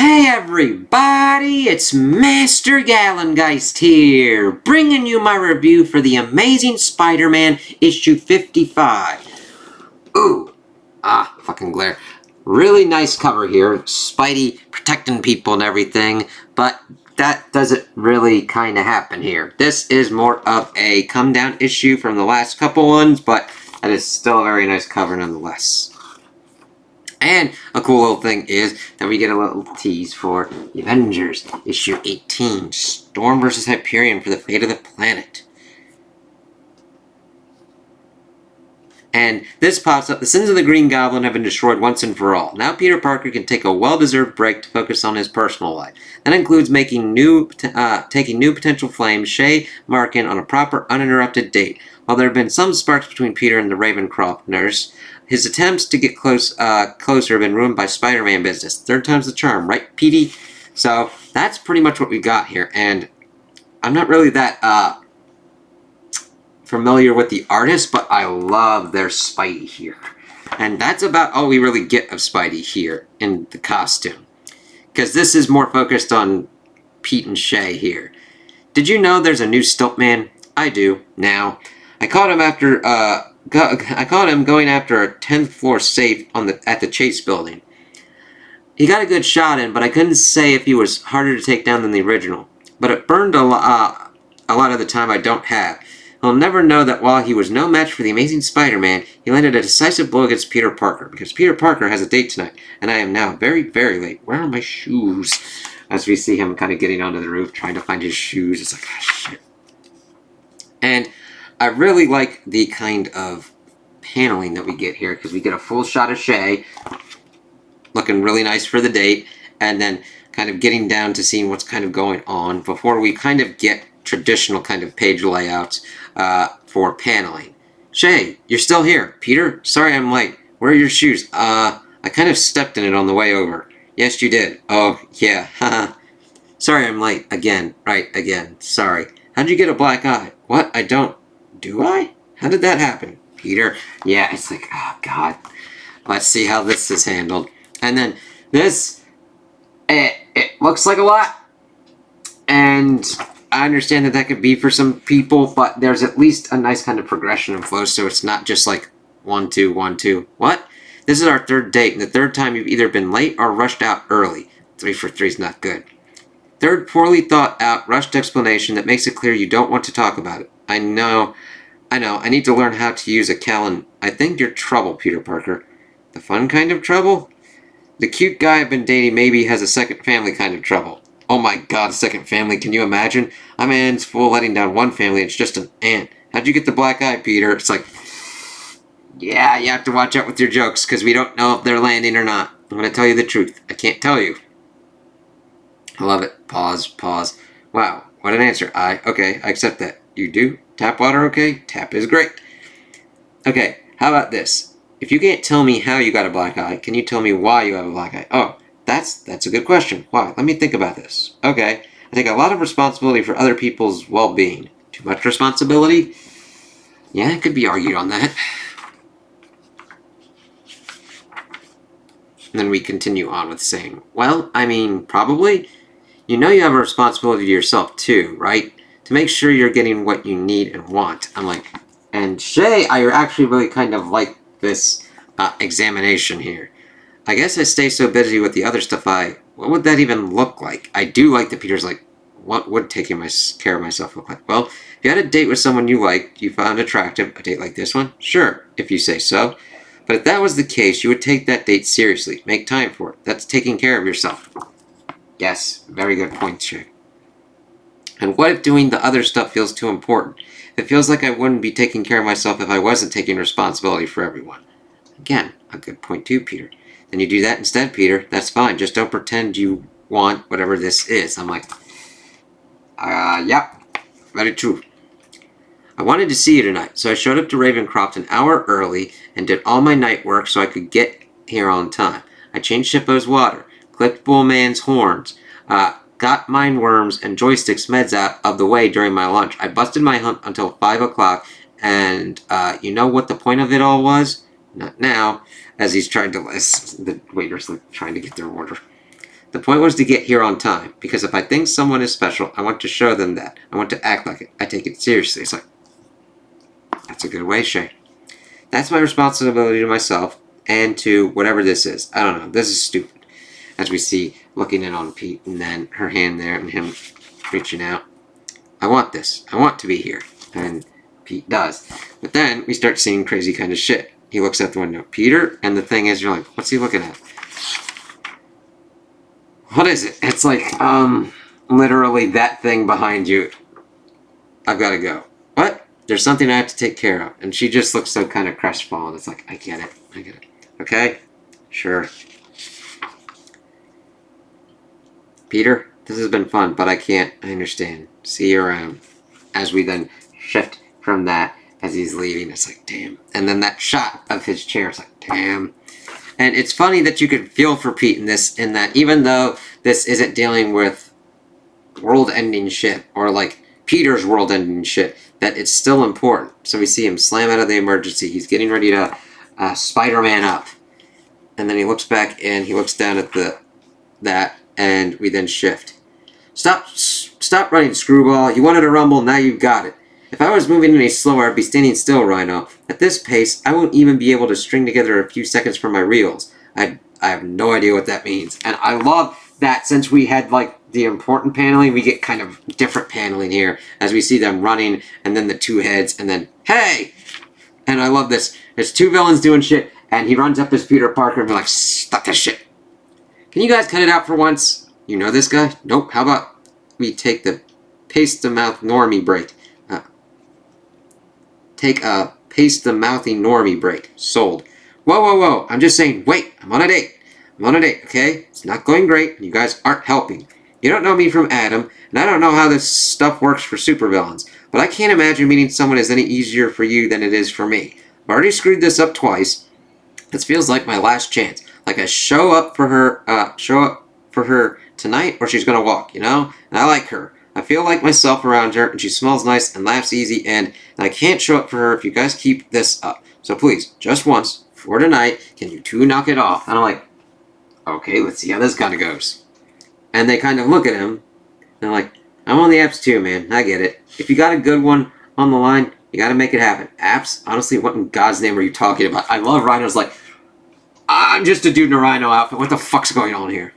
Hey everybody, it's Master Gallengeist here, bringing you my review for The Amazing Spider-Man issue 55. Ooh, fucking glare. Really nice cover here, Spidey protecting people and everything, but that doesn't really kind of happen here. This is more of a come-down issue from the last couple ones, but that is still a very nice cover nonetheless. And a cool little thing is that we get a little tease for the Avengers, issue 18, Storm vs. Hyperion for the fate of the planet. And this pops up, the sins of the Green Goblin have been destroyed once and for all. Now Peter Parker can take a well-deserved break to focus on his personal life. That includes taking new potential flames, Shay Markin on a proper, uninterrupted date. While there have been some sparks between Peter and the Ravencroft nurse, his attempts to get closer have been ruined by Spider-Man business. Third time's the charm, right, Petey? So that's pretty much what we got here, and I'm not really that familiar with the artist, but I love their Spidey here. And that's about all we really get of Spidey here in the costume. Because this is more focused on Pete and Shay here. Did you know there's a new Stiltman? I do, now. I caught him going after a 10th floor safe at the Chase building. He got a good shot in, but I couldn't say if he was harder to take down than the original. But it burned a lot of the time I don't have. He'll never know that while he was no match for the Amazing Spider-Man, he landed a decisive blow against Peter Parker, because Peter Parker has a date tonight, and I am now very, very late. Where are my shoes? As we see him kind of getting onto the roof, trying to find his shoes. It's like, ah, shit. And I really like the kind of paneling that we get here, because we get a full shot of Shay, looking really nice for the date, and then kind of getting down to seeing what's kind of going on before we kind of get traditional kind of page layouts for paneling. Shay, you're still here. Peter, sorry I'm late. Where are your shoes? I kind of stepped in it on the way over. Yes, you did. Oh, yeah, haha. Sorry I'm late. Again. Right, again. Sorry. How'd you get a black eye? What? I don't... Do I? How did that happen? Peter. Yeah, it's like, oh, God. Let's see how this is handled. And then this, it looks like a lot. And I understand that could be for some people, but there's at least a nice kind of progression and flow, so it's not just like 1, 2, 1, 2. What? This is our third date, and the third time you've either been late or rushed out early. 3 for 3 is not good. Third, poorly thought out, rushed explanation that makes it clear you don't want to talk about it. I know. I need to learn how to use a calendar. I think you're trouble, Peter Parker. The fun kind of trouble? The cute guy I've been dating maybe has a second family kind of trouble. Oh my God, second family, can you imagine? My man's full letting down one family, it's just an ant. How'd you get the black eye, Peter? It's like, yeah, you have to watch out with your jokes, because we don't know if they're landing or not. I'm going to tell you the truth. I can't tell you. I love it. Pause. Wow, what an answer. Okay, I accept that. You do? Tap water okay? Tap is great. Okay, how about this? If you can't tell me how you got a black eye, can you tell me why you have a black eye? Oh, that's a good question. Why? Let me think about this. Okay, I take a lot of responsibility for other people's well-being. Too much responsibility? Yeah, it could be argued on that. And then we continue on with saying, well, I mean, probably. You know you have a responsibility to yourself too, right? To make sure you're getting what you need and want. I'm like, and Shay, I actually really kind of like this examination here. I guess I stay so busy with the other stuff what would that even look like? I do like that Peter's like, what would taking care of myself look like? Well, if you had a date with someone you liked, you found attractive, a date like this one, sure, if you say so. But if that was the case, you would take that date seriously. Make time for it. That's taking care of yourself. Yes, very good point, Shay. And what if doing the other stuff feels too important? It feels like I wouldn't be taking care of myself if I wasn't taking responsibility for everyone. Again, a good point too, Peter. Then you do that instead, Peter. That's fine. Just don't pretend you want whatever this is. I'm like, yeah, very true. I wanted to see you tonight, so I showed up to Ravencroft an hour early and did all my night work so I could get here on time. I changed Shippo's water, clipped Bullman's horns, got mind worms and joysticks meds out of the way during my lunch. I busted my hump until 5 o'clock, and you know what the point of it all was? Not now, as he's trying to list. The waiter's like trying to get their order. The point was to get here on time, because if I think someone is special, I want to show them that. I want to act like it. I take it seriously. It's like, that's a good way, Shay. That's my responsibility to myself and to whatever this is. I don't know. This is stupid. As we see, looking in on Pete, and then her hand there, and him reaching out. I want this. I want to be here. And Pete does. But then we start seeing crazy kind of shit. He looks out the window. Peter, and the thing is, you're like, what's he looking at? What is it? It's like, literally that thing behind you. I've got to go. What? There's something I have to take care of. And she just looks so kind of crestfallen. It's like, I get it. I get it. Okay? Sure. Peter, this has been fun, but I can't. I understand. See you around. As we then shift from that as he's leaving, it's like, damn. And then that shot of his chair, it's like, damn. And it's funny that you could feel for Pete in this, in that even though this isn't dealing with world-ending shit, or like Peter's world-ending shit, that it's still important. So we see him slam out of the emergency. He's getting ready to Spider-Man up. And then he looks back and he looks down at that, and we then shift. Stop running, screwball. You wanted to rumble, now you've got it. If I was moving any slower, I'd be standing still, Rhino. At this pace, I won't even be able to string together a few seconds for my reels. I have no idea what that means. And I love that since we had, like, the important paneling, we get kind of different paneling here as we see them running, and then the two heads, and then, hey! And I love this. There's two villains doing shit, and he runs up as Peter Parker and be like, stop this shit. Can you guys cut it out for once? You know this guy? Nope. How about we take the paste-the-mouth normie break? Take a paste-the-mouthy normie break. Sold. Whoa, whoa, whoa. I'm just saying, wait. I'm on a date. I'm on a date, okay? It's not going great, and you guys aren't helping. You don't know me from Adam, and I don't know how this stuff works for supervillains, but I can't imagine meeting someone is any easier for you than it is for me. I've already screwed this up twice. This feels like my last chance. Like I show up for her tonight, or she's gonna walk, you know? And I like her. I feel like myself around her, and she smells nice and laughs easy, and I can't show up for her if you guys keep this up. So please, just once, for tonight, can you two knock it off? And I'm like, okay, let's see how this kind of goes. And they kind of look at him, and they're like, I'm on the apps too, man. I get it. If you got a good one on the line, you gotta make it happen. Apps? Honestly, what in God's name are you talking about? I love Rhino's like, I'm just a dude in a Rhino outfit. What the fuck's going on here?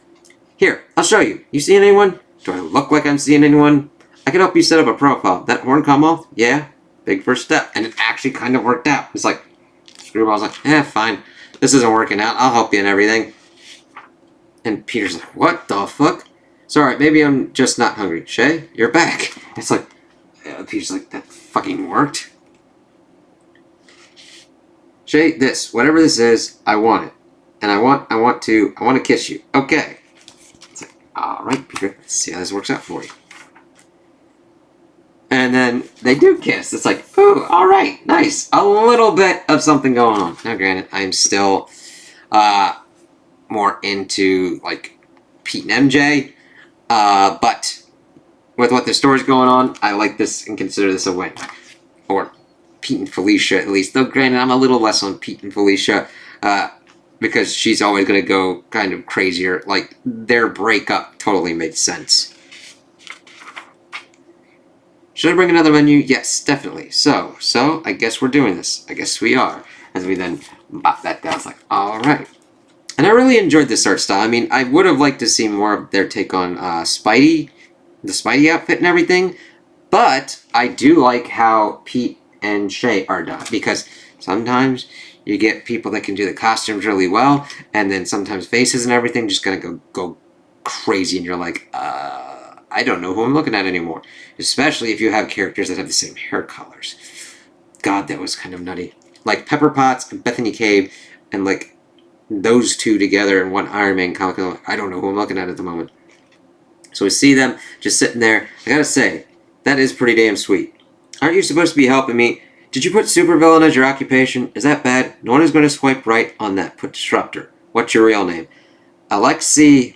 Here, I'll show you. You seeing anyone? Do I look like I'm seeing anyone? I can help you set up a profile. That horn come off? Yeah. Big first step. And it actually kind of worked out. It's like, Screwball's like, fine. This isn't working out. I'll help you and everything. And Peter's like, what the fuck? Sorry, maybe I'm just not hungry. Shay, you're back. It's like, Peter's like, that fucking worked. Shay, whatever this is, I want it. And I want to kiss you. Okay. It's like, alright, Peter, let's see how this works out for you. And then they do kiss. It's like, ooh, alright, nice. A little bit of something going on. Now, granted, I'm still more into, like, Pete and MJ. But with what the story's going on, I like this and consider this a win. Or Pete and Felicia, at least. Though, granted, I'm a little less on Pete and Felicia. Because she's always going to go kind of crazier. Like, their breakup totally made sense. Should I bring another menu? Yes, definitely. So, I guess we're doing this. I guess we are. As we then bop that down. It's like, alright. And I really enjoyed this art style. I mean, I would have liked to see more of their take on Spidey. The Spidey outfit and everything. But I do like how Pete and Shay are done. Because sometimes you get people that can do the costumes really well, and then sometimes faces and everything just gonna go crazy, and you're like, I don't know who I'm looking at anymore. Especially if you have characters that have the same hair colors. God, that was kind of nutty. Like Pepper Potts and Bethany Cave, and like those two together in one Iron Man comic. I don't know who I'm looking at the moment. So we see them just sitting there. I gotta say, that is pretty damn sweet. Aren't you supposed to be helping me? Did you put supervillain as your occupation? Is that bad? No one is going to swipe right on that. Put disruptor. What's your real name? Alexei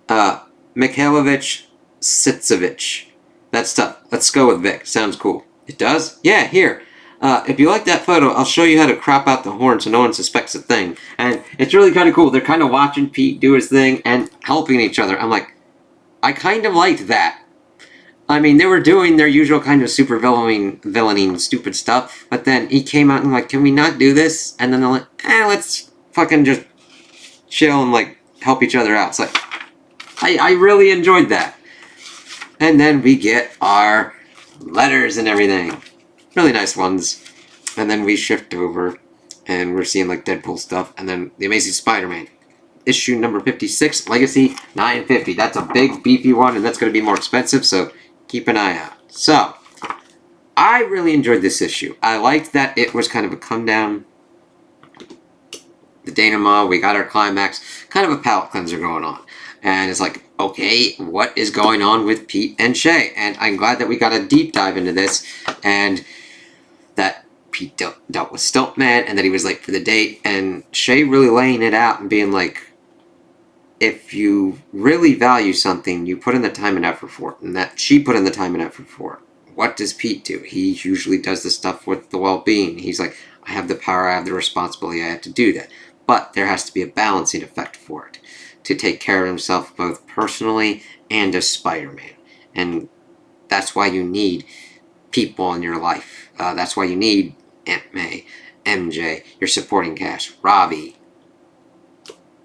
Mikhailovich Sitsevich. That's tough. Let's go with Vic. Sounds cool. It does? Yeah, here. if you like that photo, I'll show you how to crop out the horn so no one suspects a thing. And it's really kind of cool. They're kind of watching Pete do his thing and helping each other. I'm like, I kind of liked that. I mean, they were doing their usual kind of super villaining stupid stuff, but then he came out and like, can we not do this? And then they're like, let's fucking just chill and like help each other out. It's like, I really enjoyed that. And then we get our letters and everything. Really nice ones. And then we shift over and we're seeing like Deadpool stuff. And then The Amazing Spider-Man. Issue number 56, Legacy 950. That's a big beefy one and that's going to be more expensive, so keep an eye out. So, I really enjoyed this issue. I liked that it was kind of a come down. The denouement, we got our climax. Kind of a palate cleanser going on. And it's like, okay, what is going on with Pete and Shay? And I'm glad that we got a deep dive into this. And that Pete dealt with Stiltman and that he was late for the date. And Shay really laying it out and being like, if you really value something, you put in the time and effort for it. And that she put in the time and effort for it. What does Pete do? He usually does the stuff with the well-being. He's like, I have the power, I have the responsibility, I have to do that. But there has to be a balancing effect for it. To take care of himself both personally and as Spider-Man. And that's why you need people in your life. That's why you need Aunt May, MJ, your supporting cast, Robbie,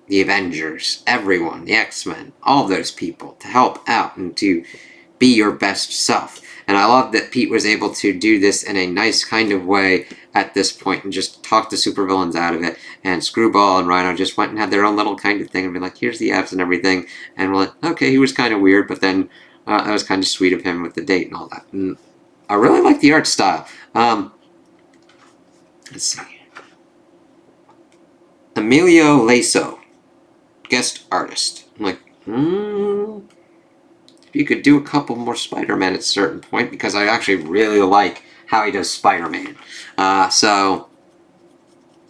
the Avengers, everyone, the X-Men, all those people to help out and to be your best self. And I love that Pete was able to do this in a nice kind of way at this point and just talk the supervillains out of it. And Screwball and Rhino just went and had their own little kind of thing and be like, here's the Fs and everything. And we're like, okay, he was kind of weird, but then that was kind of sweet of him with the date and all that. And I really like the art style. Let's see. Emilio Laso, guest artist. I'm like, if you could do a couple more Spider-Man at a certain point, because I actually really like how he does Spider-Man. So,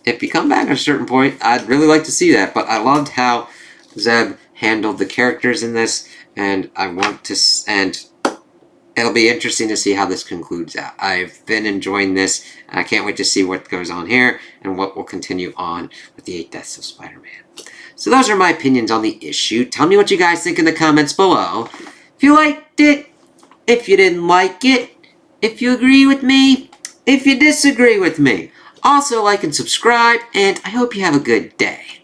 if you come back at a certain point, I'd really like to see that. But I loved how Zeb handled the characters in this, and it'll be interesting to see how this concludes out. I've been enjoying this, and I can't wait to see what goes on here, and what will continue on with the 8 Deaths of Spider-Man. So those are my opinions on the issue. Tell me what you guys think in the comments below. If you liked it, if you didn't like it, if you agree with me, if you disagree with me. Also like and subscribe, and I hope you have a good day.